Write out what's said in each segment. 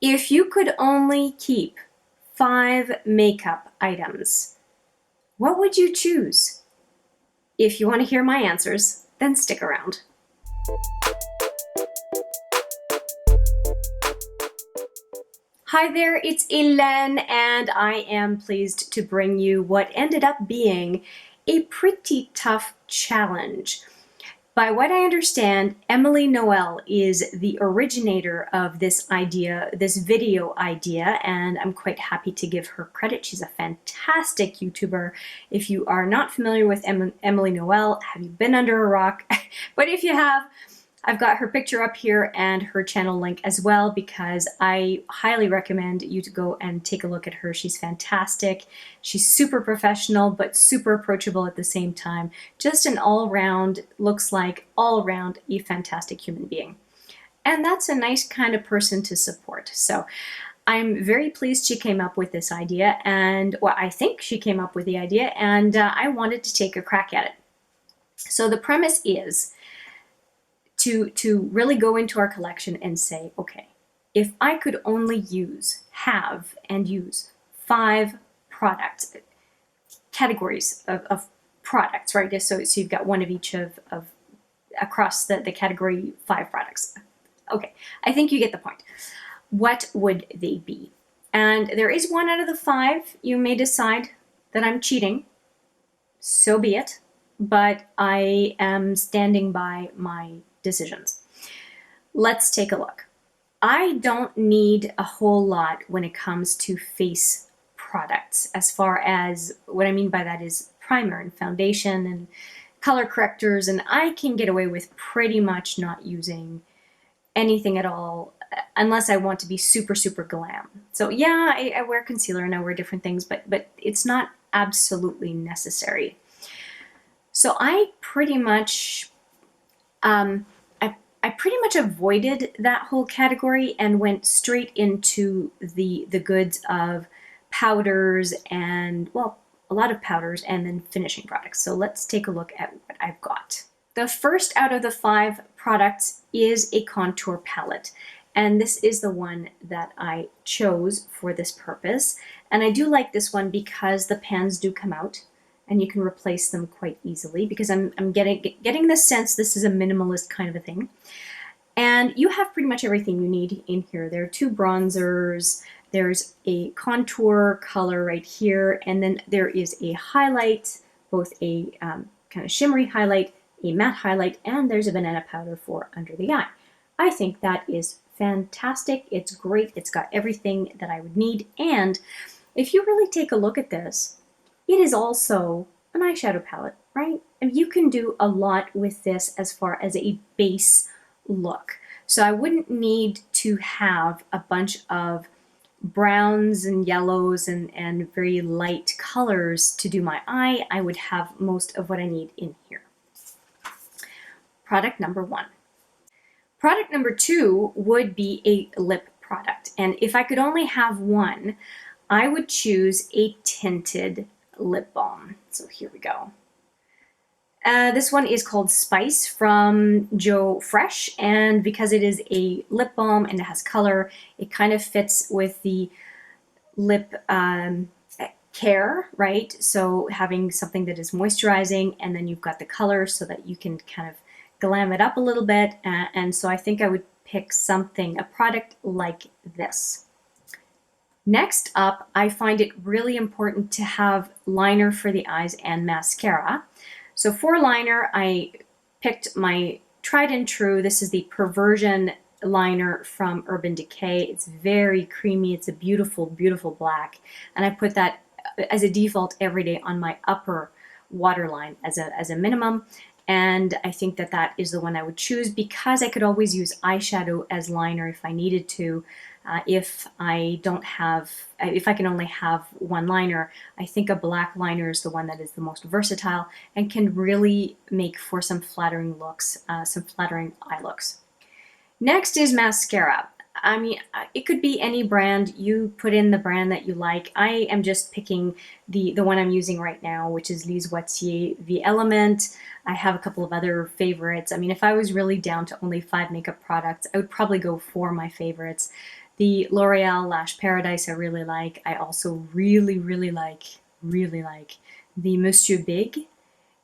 If you could only keep 5 makeup items, what would you choose? If you want to hear my answers, then stick around. Hi there, it's Hélène, and I am pleased to bring you what ended up being a pretty tough challenge. By what I understand, Emily Noel is the originator of this idea, this video idea, and I'm quite happy to give her credit. She's a fantastic YouTuber. If you are not familiar with Emily Noel, have you been under a rock? But if you have, I've got her picture up here and her channel link as well, because I highly recommend you to go and take a look at her. She's fantastic. She's super professional, but super approachable at the same time. Just an all-around, looks like all-around a fantastic human being. And that's a nice kind of person to support. So I'm very pleased she came up with this idea, and well, I think she came up with the idea, and I wanted to take a crack at it. So the premise is to really go into our collection and say, okay, if I could only use 5 products, categories of products, right? So you've got one of each of across the category 5 products. Okay, I think you get the point. What would they be? And there is one out of the 5. You may decide that I'm cheating. So be it. But I am standing by my decisions. Let's take a look. I don't need a whole lot when it comes to face products. As far as what I mean by that is primer and foundation and color correctors, and I can get away with pretty much not using anything at all unless I want to be super, super glam. So yeah, I wear concealer and I wear different things, but it's not absolutely necessary. So I pretty much I pretty much avoided that whole category and went straight into the goods of powders and, well, a lot of powders and then finishing products. So let's take a look at what I've got. The first out of the 5 products is a contour palette. And this is the one that I chose for this purpose. And I do like this one because the pans do come out and you can replace them quite easily, because I'm getting the sense this is a minimalist kind of a thing. And you have pretty much everything you need in here. There are 2 bronzers, there's a contour color right here, and then there is a highlight, both a kind of shimmery highlight, a matte highlight, and there's a banana powder for under the eye. I think that is fantastic. It's great. It's got everything that I would need. And if you really take a look at this, it is also an eyeshadow palette, right? And you can do a lot with this as far as a base look. So I wouldn't need to have a bunch of browns and yellows and very light colors to do my eye. I would have most of what I need in here. Product number 1. Product number 2 would be a lip product. And if I could only have one, I would choose a tinted lip balm. So here we go. This one is called Spice from Joe Fresh, and because it is a lip balm and it has color, it kind of fits with the lip care, right? So having something that is moisturizing, and then you've got the color so that you can kind of glam it up a little bit, and so I think I would pick a product like this. Next up, I find it really important to have liner for the eyes and mascara. So for liner, I picked my tried and true. This is the Perversion liner from Urban Decay. It's very creamy. It's a beautiful, beautiful black. And I put that as a default every day on my upper waterline as a minimum. And I think that that is the one I would choose because I could always use eyeshadow as liner if I needed to. If I can only have one liner, I think a black liner is the one that is the most versatile and can really make for some flattering looks, some flattering eye looks. Next is mascara. I mean, it could be any brand. You put in the brand that you like. I am just picking the one I'm using right now, which is Lise Watier The Element. I have a couple of other favorites. I mean, if I was really down to only 5 makeup products, I would probably go for my favorites. The L'Oreal Lash Paradise I really like. I also really like the Monsieur Big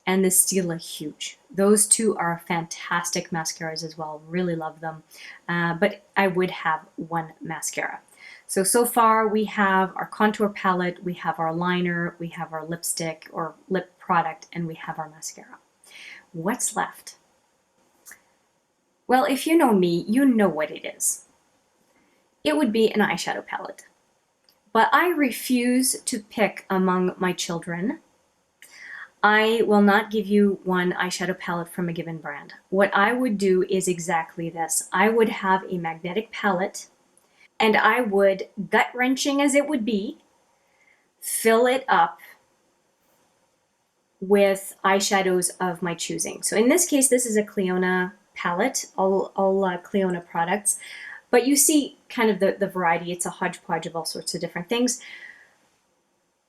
and the Stila Huge. Those two are fantastic mascaras as well. Really love them. But I would have one mascara. So far we have our contour palette, we have our liner, we have our lipstick or lip product, and we have our mascara. What's left? Well, if you know me, you know what it is. It would be an eyeshadow palette. But I refuse to pick among my children. I will not give you one eyeshadow palette from a given brand. What I would do is exactly this. I would have a magnetic palette and I would, gut-wrenching as it would be, fill it up with eyeshadows of my choosing. So in this case, this is a Clionadh palette, all Clionadh products. But you see kind of the variety. It's a hodgepodge of all sorts of different things.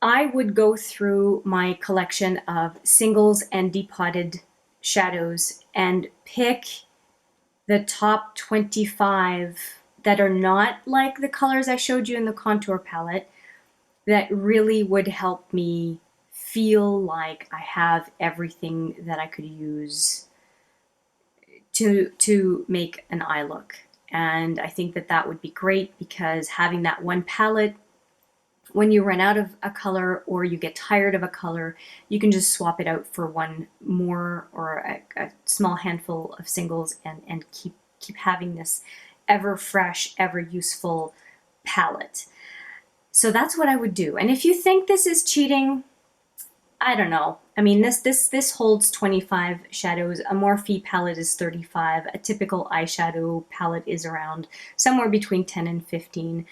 I would go through my collection of singles and depotted shadows and pick the top 25 that are not like the colors I showed you in the contour palette that really would help me feel like I have everything that I could use to make an eye look. And I think that would be great because having that one palette, when you run out of a color or you get tired of a color, you can just swap it out for one more or a small handful of singles and keep having this ever fresh, ever useful palette. So that's what I would do. And if you think this is cheating, I don't know. I mean, this holds 25 shadows. A Morphe palette is 35. A typical eyeshadow palette is around somewhere between 10 and 15.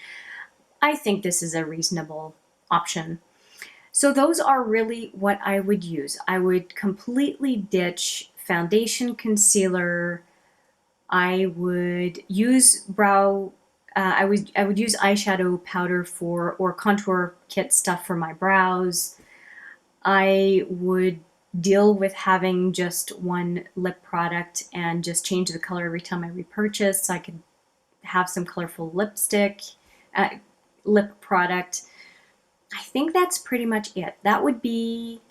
I think this is a reasonable option. So those are really what I would use. I would completely ditch foundation, concealer. I would use I would use eyeshadow powder or contour kit stuff for my brows. I would deal with having just one lip product and just change the color every time I repurchase so I could have some colorful lipstick, lip product. I think that's pretty much it. That would be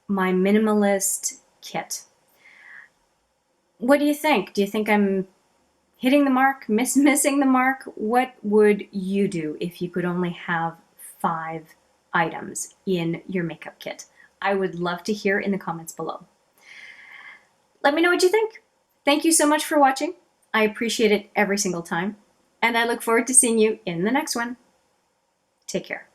my minimalist kit. What do you think? Do you think I'm hitting the mark, missing the mark? What would you do if you could only have 5 items in your makeup kit? I would love to hear in the comments below. Let me know what you think. Thank you so much for watching. I appreciate it every single time, and I look forward to seeing you in the next one. Take care.